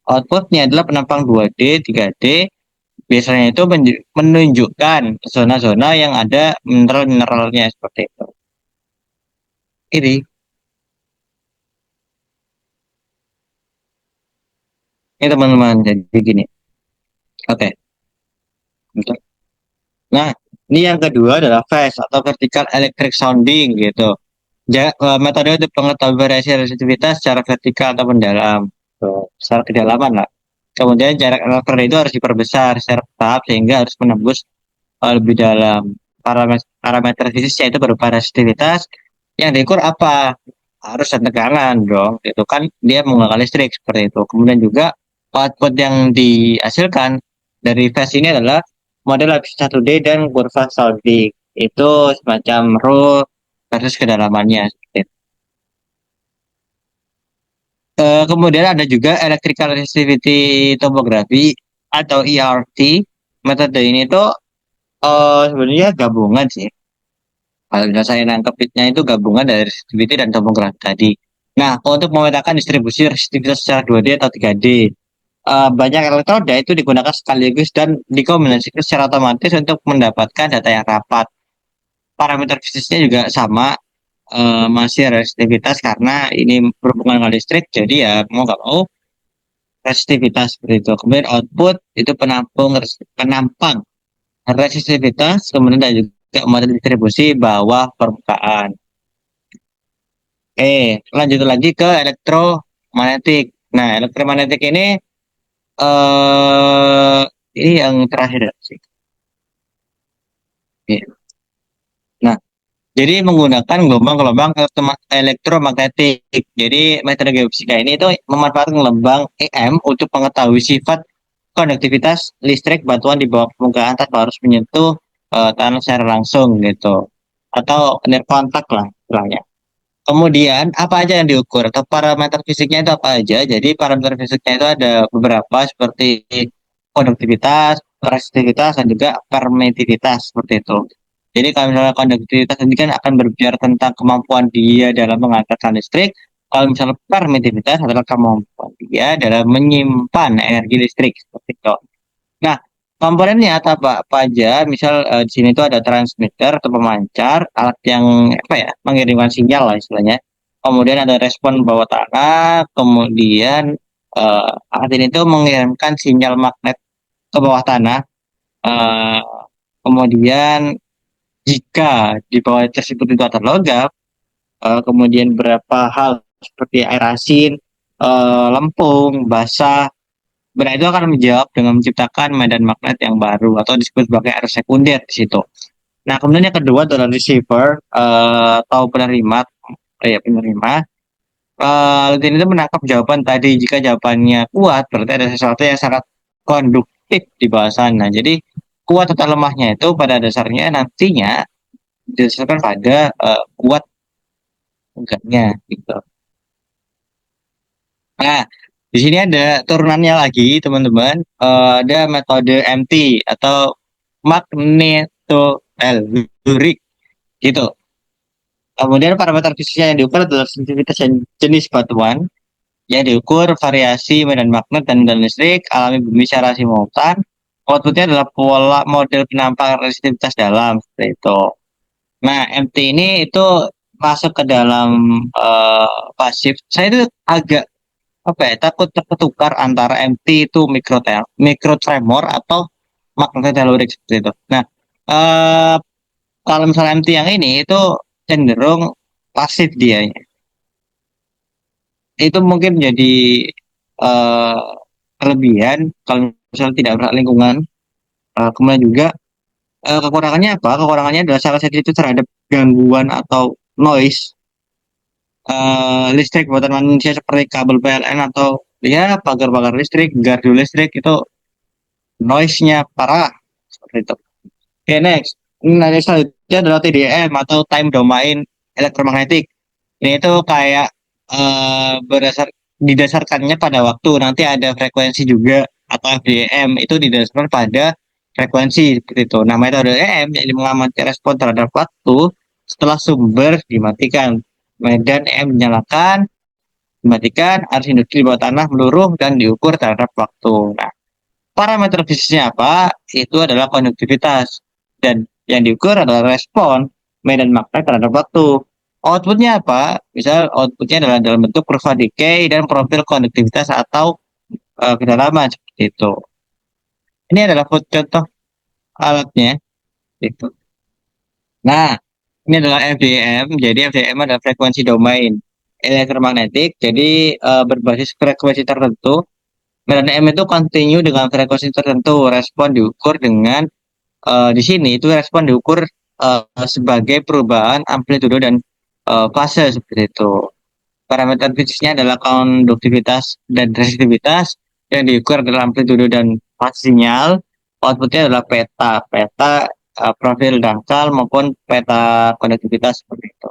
Outputnya adalah penampang 2D, 3D. Biasanya itu menunjukkan zona-zona yang ada mineral-mineralnya seperti itu. Ini teman-teman jadi gini. Oke. Bentar. Nah, ini yang kedua adalah phase atau vertical electric sounding gitu. Metode untuk pengetahuan variasi resistitivitas secara vertikal atau mendalam. Tuh, secara kedalaman lah. Kemudian jarak elektroda itu harus diperbesar secara bertahap sehingga harus menembus lebih dalam. Parameter fisiknya itu berupa resistitivitas. Yang diukur apa? Harus dan tegangan dong. Itu kan dia menggunakan listrik seperti itu. Kemudian juga output yang dihasilkan dari fase ini adalah model lapis 1D dan kurva sounding. Itu semacam rho versus kedalamannya. Kemudian ada juga electrical resistivity tomography atau ERT. Metode ini tuh sebenarnya gabungan sih. Kalau misalnya saya nangkepnya itu gabungan dari resistivity dan tomografi tadi. Nah, untuk memetakan distribusi resistitivitas secara 2D atau 3D, banyak elektroda itu digunakan sekaligus dan dikombinasikan secara otomatis untuk mendapatkan data yang rapat. Parameter fisiknya juga sama, masih resistivitas karena ini berhubungan dengan listrik, jadi ya mau nggak mau resistivitas seperti itu. Kemudian output itu penampang resistivitas, kemudian ada juga model distribusi bawah permukaan. Lanjut lagi ke elektromagnetik. Nah, elektromagnetik eh ini yang terakhir sih. Oke. Nah, jadi menggunakan gelombang-gelombang elektromagnetik. Jadi metode geofisika ini itu memanfaatkan gelombang EM untuk mengetahui sifat konduktivitas listrik batuan di bawah permukaan tanpa harus menyentuh tanah secara langsung gitu. Atau near kontak lah istilahnya. Kemudian apa aja yang diukur atau parameter fisiknya itu apa aja? Jadi parameter fisiknya itu ada beberapa seperti konduktivitas, resistivitas, dan juga permitivitas seperti itu. Jadi kalau misalnya konduktivitas ini kan akan berbicara tentang kemampuan dia dalam menghantarkan listrik. Kalau misalnya permitivitas adalah kemampuan dia dalam menyimpan energi listrik seperti itu. Nah, Komponennya apa aja? Misal di sini tuh ada transmitter atau pemancar, alat yang apa ya, mengirimkan sinyal lah istilahnya. Kemudian ada respon bawah tanah, kemudian alat ini tuh mengirimkan sinyal magnet ke bawah tanah. Eh, Kemudian jika di bawah tersebut itu ada logam, kemudian berapa hal seperti air asin, lempung, basah, benda itu akan menjawab dengan menciptakan medan magnet yang baru atau disebut sebagai arus sekunder di situ. Nah, kemudian yang kedua adalah receiver atau penerima, ya penerima. Alat ini tuh menangkap jawaban tadi. Jika jawabannya kuat, berarti ada sesuatu yang sangat konduktif di bawah sana. Jadi kuat atau lemahnya itu pada dasarnya nantinya didasarkan pada kuat enggaknya gitu. Nah, di sini ada turunannya lagi, teman-teman. Ada metode MT atau magnetoelurik gitu. Kemudian parameter fisiknya yang diukur adalah sensitivitas dan jenis batuan yang diukur variasi medan magnet dan medan listrik alami bumi secara simultan. Outputnya adalah pola model penampakan resistivitas dalam seperti itu. Nah, MT ini itu masuk ke dalam pasif. Saya itu agak apa ya, takut tertukar antara MT itu mikrotremor atau magnetotelurik seperti itu. Nah, eh, kalau misalnya MT yang ini itu cenderung pasif dia. Itu mungkin menjadi eh, kelebihan kalau misalnya tidak berat lingkungan. Kemudian juga kekurangannya apa? Kekurangannya adalah sangat sensitif terhadap gangguan atau noise listrik buatan manusia seperti kabel PLN atau ya pagar-pagar listrik, gardu listrik itu noise-nya parah seperti itu. Oke, next. Ini selanjutnya adalah TDM atau time domain elektromagnetik. Ini itu kayak didasarkannya pada waktu. Nanti ada frekuensi juga atau FDM itu didasarkan pada frekuensi seperti itu. Nah, metode EM yang mengamati respon terhadap waktu setelah sumber dimatikan. Medan EM dinyalakan, dimatikan, arus industri di bawah tanah meluruh dan diukur terhadap waktu. Nah, parameter fisiknya apa? Itu adalah konduktivitas. Dan yang diukur adalah respon medan magnet terhadap waktu. Outputnya apa? Misal outputnya adalah dalam bentuk kurva decay dan profil konduktivitas atau kedalaman seperti itu. Ini adalah contoh alatnya. Gitu. Nah, ini adalah FDM. Jadi FDM adalah frekuensi domain elektromagnetik. Jadi berbasis frekuensi tertentu. Dan M itu continue dengan frekuensi tertentu. Respon diukur dengan di sini itu respon diukur sebagai perubahan amplitudo dan fase seperti itu. Parameter fisiknya adalah konduktivitas dan resistivitas yang diukur adalah amplitudo dan fase sinyal. Outputnya adalah peta, profil dangkal maupun peta konduktivitas seperti itu.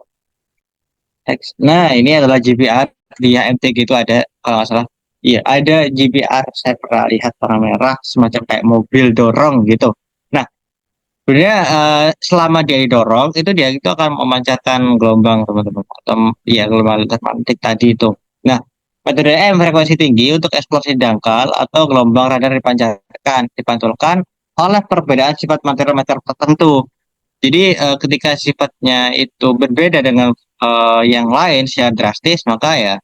Nah, ini adalah GPR di MTG itu ada kalau nggak salah. Iya, ada GPR saya pernah lihat warna merah semacam kayak mobil dorong gitu. Nah, sebenarnya selama dia didorong itu dia itu akan memancarkan gelombang teman-teman atau ya gelombang elektromagnetik tadi itu. Nah, metode M frekuensi tinggi untuk eksplorasi dangkal atau gelombang radar dipantulkan oleh perbedaan sifat material-material tertentu. Jadi ketika sifatnya itu berbeda dengan yang lain secara drastis, maka ya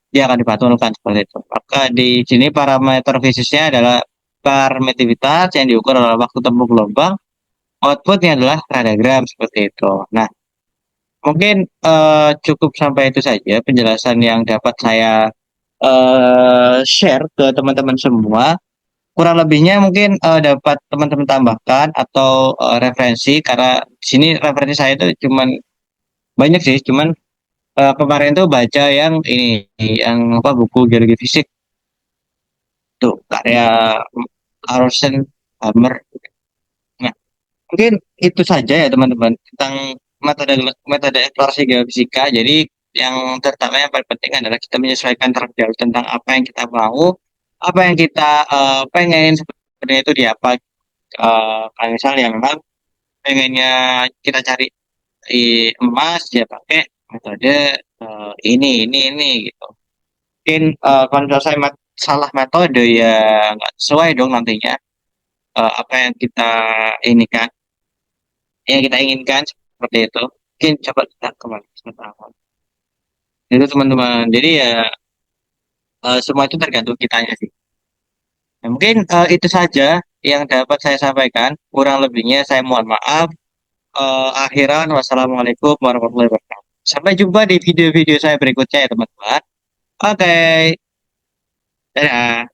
dia akan dipantulkan seperti itu. Maka di sini parameter fisiknya adalah permitivitas yang diukur adalah waktu tempuh gelombang, outputnya adalah radagram seperti itu. Nah, mungkin cukup sampai itu saja penjelasan yang dapat saya share ke teman-teman semua. Kurang lebihnya mungkin dapat teman-teman tambahkan atau referensi karena di sini referensi saya itu cuman banyak sih, cuman kemarin tuh baca yang ini yang apa buku geologi fisik tuh karya Carlsen Hammer. Nah, mungkin itu saja ya teman-teman tentang metode metode eksplorasi geofisika. Jadi yang terutama yang paling penting adalah kita menyesuaikan terlebih dahulu tentang apa yang kita mau, apa yang kita pengen sebenarnya itu di apa. Kalau misalnya memang pengennya kita cari emas ya pakai metode ini gitu. Mungkin kalau misalnya saya salah metode ya nggak sesuai dong nantinya. apa yang kita ini kan, yang kita inginkan seperti itu. Mungkin coba kita kembali sebentar. Itu teman-teman. Jadi ya semua itu tergantung kitanya sih. Nah, mungkin itu saja yang dapat saya sampaikan. Kurang lebihnya saya mohon maaf. Akhiran wassalamualaikum warahmatullahi wabarakatuh. Sampai jumpa di video-video saya berikutnya ya teman-teman. Oke, dadah.